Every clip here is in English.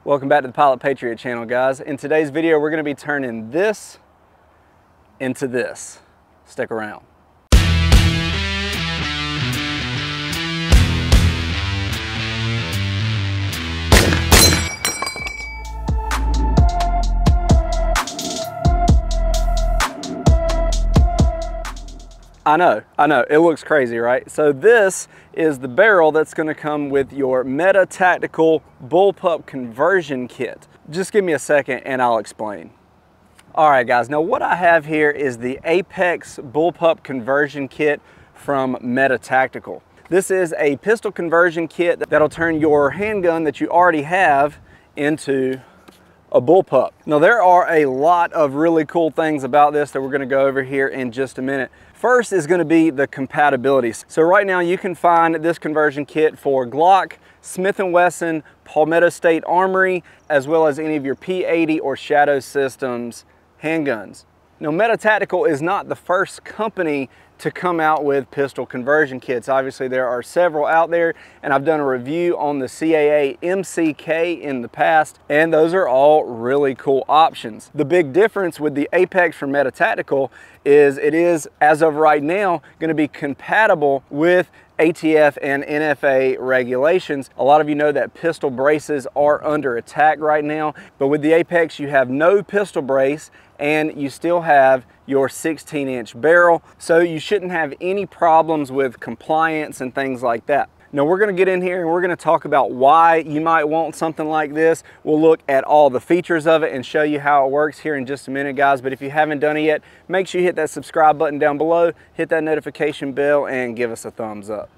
Welcome back to the PilotPatriot channel, guys. In today's video, we're going to be turning this into this. Stick around. I know, it looks crazy, right? So this is the barrel that's gonna come with your Meta Tactical Bullpup conversion kit. Just give me a second and I'll explain. All right, guys, now what I have here is the Apex Bullpup conversion kit from Meta Tactical. This is a pistol conversion kit that'll turn your handgun that you already have into a bullpup. Now there are a lot of really cool things about this that we're gonna go over here in just a minute. First is gonna be the compatibility. So right now you can find this conversion kit for Glock, Smith & Wesson, Palmetto State Armory, as well as any of your P80 or Shadow Systems handguns. Now Meta Tactical is not the first company to come out with pistol conversion kits. Obviously there are several out there, and I've done a review on the CAA MCK in the past, and those are all really cool options. The big difference with the Apex from Meta Tactical is it is, as of right now, going to be compatible with ATF and NFA regulations. A lot of you know that pistol braces are under attack right now, but with the Apex you have no pistol brace and you still have your 16-inch barrel, so you shouldn't have any problems with compliance and things like that. Now we're gonna get in here and we're gonna talk about why you might want something like this. We'll look at all the features of it and show you how it works here in just a minute, guys. But if you haven't done it yet, make sure you hit that subscribe button down below, hit that notification bell, and give us a thumbs up.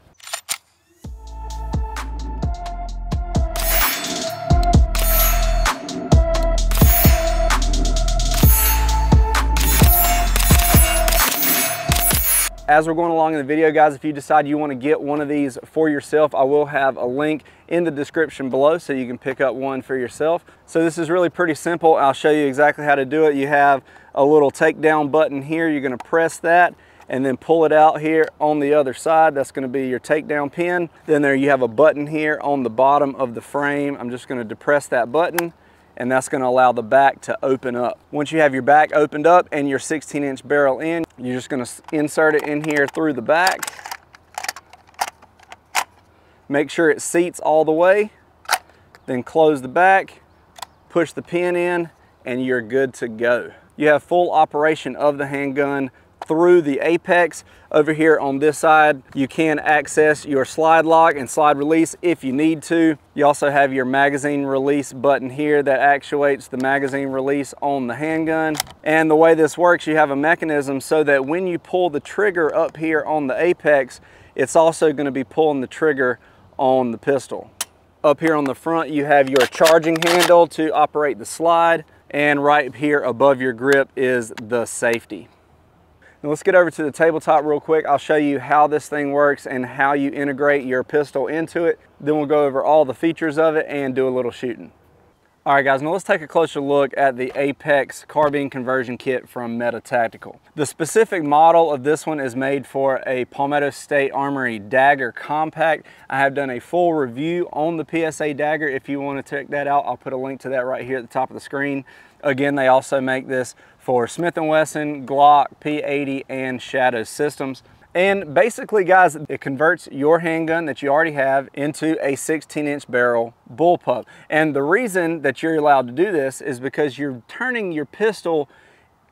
As we're going along in the video, guys, if you decide you want to get one of these for yourself, I will have a link in the description below so you can pick up one for yourself. So this is really pretty simple. I'll show you exactly how to do it. You have a little takedown button here. You're going to press that and then pull it out here on the other side. That's going to be your takedown pin. Then there you have a button here on the bottom of the frame. I'm just going to depress that button, and that's going to allow the back to open up. Once you have your back opened up and your 16-inch barrel in, you're just going to insert it in here through the back. Make sure it seats all the way. Then close the back, push the pin in, and you're good to go. You have full operation of the handgun through the Apex. Over here on this side, you can access your slide lock and slide release if you need to. You also have your magazine release button here that actuates the magazine release on the handgun. And the way this works, you have a mechanism so that when you pull the trigger up here on the Apex, it's also going to be pulling the trigger on the pistol. Up here on the front, you have your charging handle to operate the slide, and right here above your grip is the safety. Now let's get over to the tabletop real quick. I'll show you how this thing works and how you integrate your pistol into it. Then we'll go over all the features of it and do a little shooting. All right, guys, now let's take a closer look at the Apex carbine conversion kit from Meta Tactical. The specific model of this one is made for a Palmetto State Armory Dagger Compact. I have done a full review on the PSA Dagger. If you want to check that out, I'll put a link to that right here at the top of the screen. Again, they also make this for Smith & Wesson, Glock, P80, and Shadow Systems. And basically, guys, it converts your handgun that you already have into a 16-inch barrel bullpup. And the reason that you're allowed to do this is because you're turning your pistol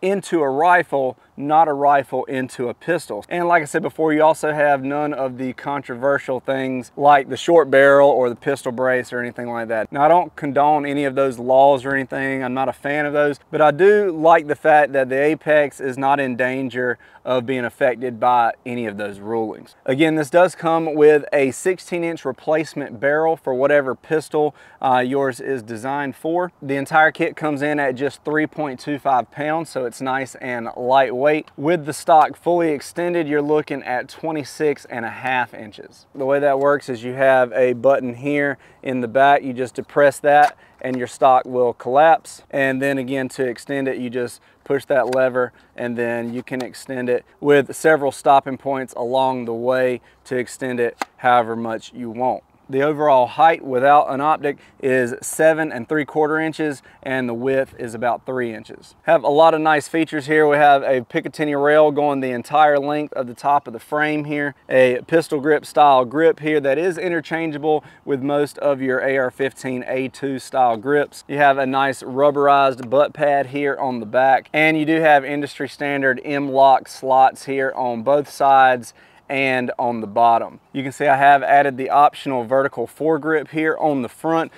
into a rifle, not a rifle into a pistol. And like I said before, you also have none of the controversial things like the short barrel or the pistol brace or anything like that. Now, I don't condone any of those laws or anything. I'm not a fan of those, but I do like the fact that the Apex is not in danger of being affected by any of those rulings. Again, this does come with a 16-inch replacement barrel for whatever pistol yours is designed for. The entire kit comes in at just 3.25 pounds, so it's nice and lightweight. With the stock fully extended, you're looking at 26.5 inches. The way that works is you have a button here in the back. You just depress that and your stock will collapse. And then again, to extend it, you just push that lever and then you can extend it with several stopping points along the way to extend it however much you want. The overall height without an optic is 7 3/4 inches, and the width is about 3 inches. Have a lot of nice features here. We have a Picatinny rail going the entire length of the top of the frame here, a pistol grip style grip here that is interchangeable with most of your AR-15A2 style grips. You have a nice rubberized butt pad here on the back, and you do have industry standard M-LOK slots here on both sides and on the bottom. You can see I have added the optional vertical foregrip here on the front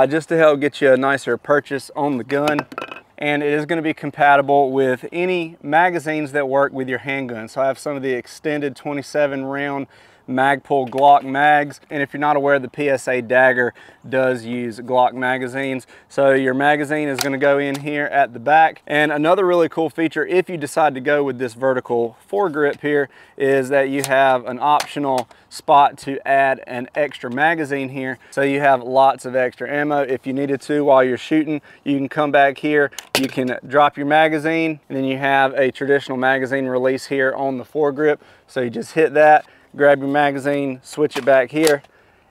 just to help get you a nicer purchase on the gun. And it is going to be compatible with any magazines that work with your handgun. So I have some of the extended 27 round Magpul Glock mags, and if you're not aware, the PSA Dagger does use Glock magazines. So your magazine is going to go in here at the back. And another really cool feature, if you decide to go with this vertical foregrip here, is that you have an optional spot to add an extra magazine here, so you have lots of extra ammo. If you needed to while you're shooting, you can come back here, you can drop your magazine, and then you have a traditional magazine release here on the foregrip. So you just hit that, grab your magazine, switch it back here,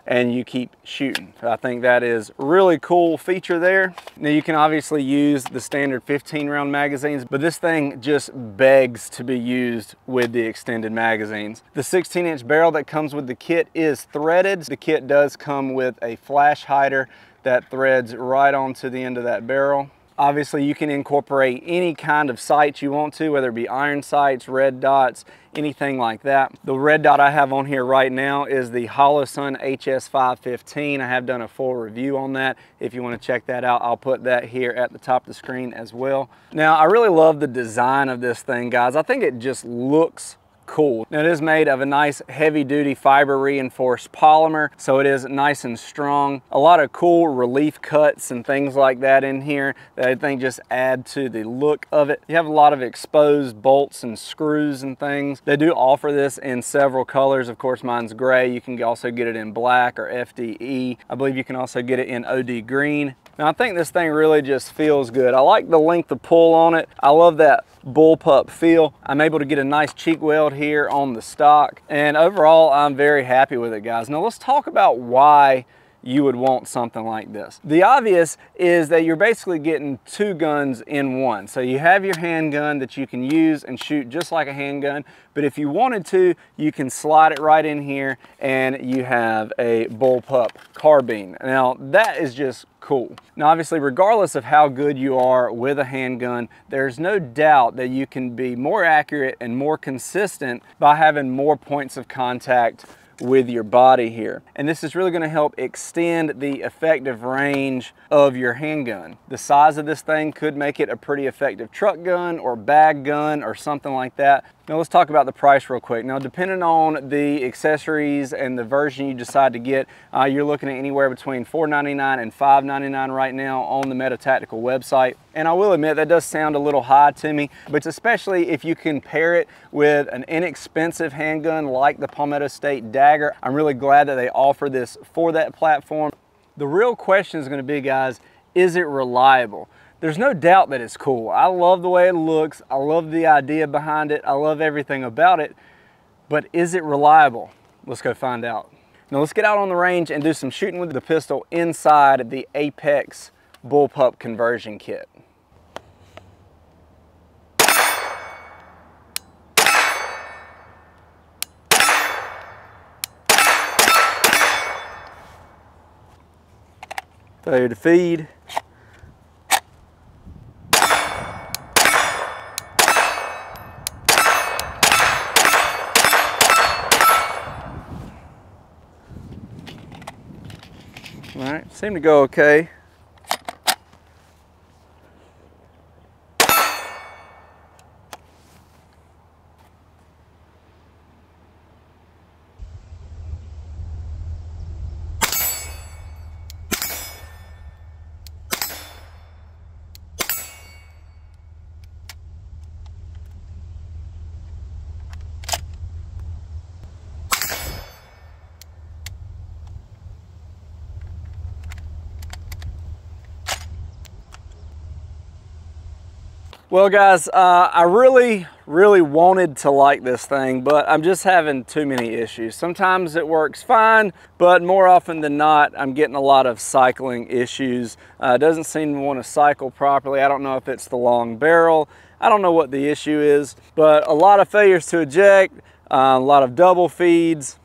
and you keep shooting. I think that is a really cool feature there. Now you can obviously use the standard 15 round magazines, but this thing just begs to be used with the extended magazines. The 16-inch barrel that comes with the kit is threaded. The kit does come with a flash hider that threads right onto the end of that barrel. Obviously, you can incorporate any kind of sights you want to, whether it be iron sights, red dots, anything like that. The red dot I have on here right now is the Holosun HS515. I have done a full review on that. If you want to check that out, I'll put that here at the top of the screen as well. Now, I really love the design of this thing, guys. I think it just looks cool. Now, it is made of a nice heavy-duty fiber reinforced polymer, so it is nice and strong. A lot of cool relief cuts and things like that in here that I think just add to the look of it. You have a lot of exposed bolts and screws and things. They do offer this in several colors. Of course, mine's gray. You can also get it in black or FDE. I believe you can also get it in OD green. Now, I think this thing really just feels good. I like the length of pull on it. I love that bullpup feel. I'm able to get a nice cheek weld here on the stock, and overall I'm very happy with it, guys. Now let's talk about why you would want something like this. The obvious is that you're basically getting two guns in one. So you have your handgun that you can use and shoot just like a handgun, but if you wanted to, you can slide it right in here and you have a bullpup carbine. Now that is just cool. Now obviously, regardless of how good you are with a handgun, there's no doubt that you can be more accurate and more consistent by having more points of contact with your body here. And this is really going to help extend the effective range of your handgun. The size of this thing could make it a pretty effective truck gun or bag gun or something like that. Now let's talk about the price real quick. Now, depending on the accessories and the version you decide to get, you're looking at anywhere between $4.99 and $5.99 right now on the Meta Tactical website. And I will admit that does sound a little high to me, but especially if you can pair it with an inexpensive handgun like the Palmetto State Dagger. I'm really glad that they offer this for that platform. The real question is going to be, guys, is it reliable? There's no doubt that it's cool. I love the way it looks. I love the idea behind it. I love everything about it. But is it reliable? Let's go find out. Now let's get out on the range and do some shooting with the pistol inside the Apex Bullpup conversion kit. Failure to feed. All right, seemed to go okay. Well, guys, I really really wanted to like this thing, but I'm just having too many issues. Sometimes it works fine, but more often than not, I'm getting a lot of cycling issues. It doesn't seem to want to cycle properly. I don't know if it's the long barrel. I don't know what the issue is, but a lot of failures to eject, a lot of double feeds,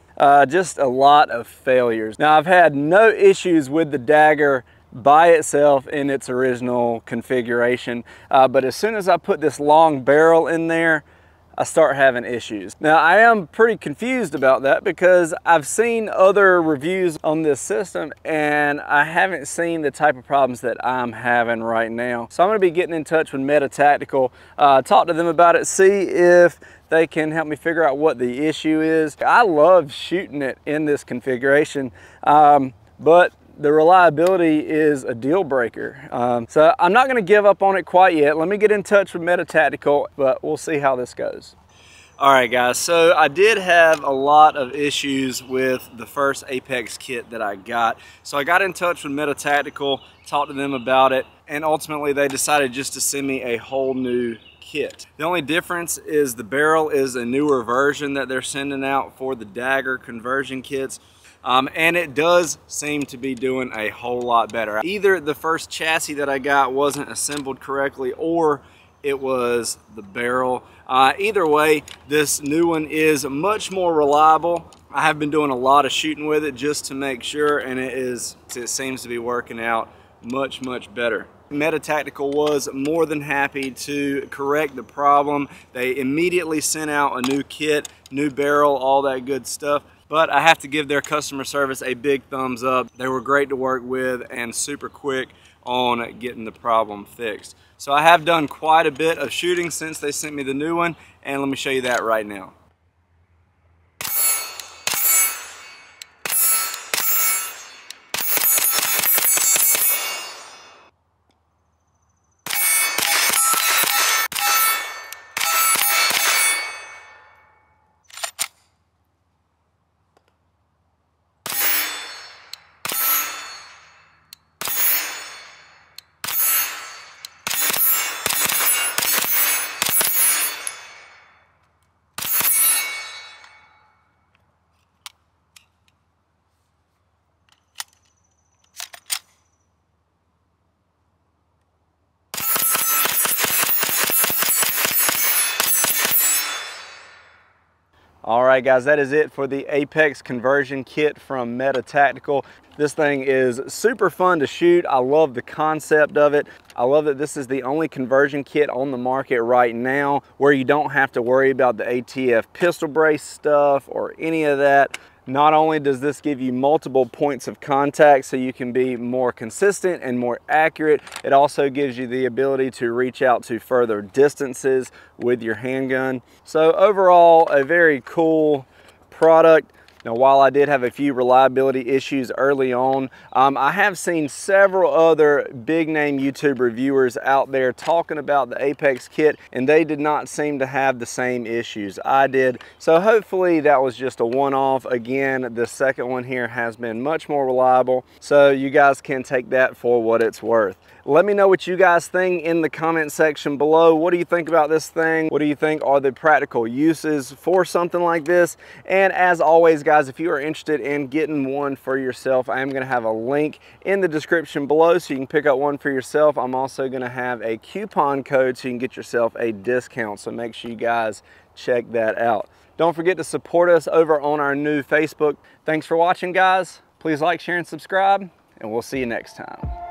just a lot of failures. Now, I've had no issues with the Dagger by itself in its original configuration, but as soon as I put this long barrel in there, I start having issues. Now, I am pretty confused about that because I've seen other reviews on this system and I haven't seen the type of problems that I'm having right now. So I'm gonna be getting in touch with Meta Tactical, talk to them about it, see if they can help me figure out what the issue is. I love shooting it in this configuration, but the reliability is a deal breaker. So I'm not gonna give up on it quite yet. Let me get in touch with Meta Tactical, but we'll see how this goes. All right, guys, so I did have a lot of issues with the first Apex kit that I got. So I got in touch with Meta Tactical, talked to them about it, and ultimately they decided just to send me a whole new kit. The only difference is the barrel is a newer version that they're sending out for the Dagger conversion kits. And it does seem to be doing a whole lot better. Either the first chassis that I got wasn't assembled correctly or it was the barrel. Either way, this new one is much more reliable. I have been doing a lot of shooting with it just to make sure, and it seems to be working out much better. Meta Tactical was more than happy to correct the problem. They immediately sent out a new kit, new barrel, all that good stuff. But I have to give their customer service a big thumbs up. They were great to work with and super quick on getting the problem fixed. So I have done quite a bit of shooting since they sent me the new one, and let me show you that right now. All right, guys, that is it for the Apex conversion kit from Meta Tactical. This thing is super fun to shoot. I love the concept of it. I love that this is the only conversion kit on the market right now where you don't have to worry about the ATF pistol brace stuff or any of that. Not only does this give you multiple points of contact so you can be more consistent and more accurate, it also gives you the ability to reach out to further distances with your handgun. So overall, a very cool product. Now, while I did have a few reliability issues early on, I have seen several other big name YouTube reviewers out there talking about the Apex kit, and they did not seem to have the same issues I did. So hopefully that was just a one-off. Again, the second one here has been much more reliable, so you guys can take that for what it's worth. Let me know what you guys think in the comment section below. What do you think about this thing? What do you think are the practical uses for something like this? And as always, guys, if you are interested in getting one for yourself, I am gonna have a link in the description below so you can pick up one for yourself. I'm also gonna have a coupon code so you can get yourself a discount. So make sure you guys check that out. Don't forget to support us over on our new Facebook. Thanks for watching, guys. Please like, share, and subscribe, and we'll see you next time.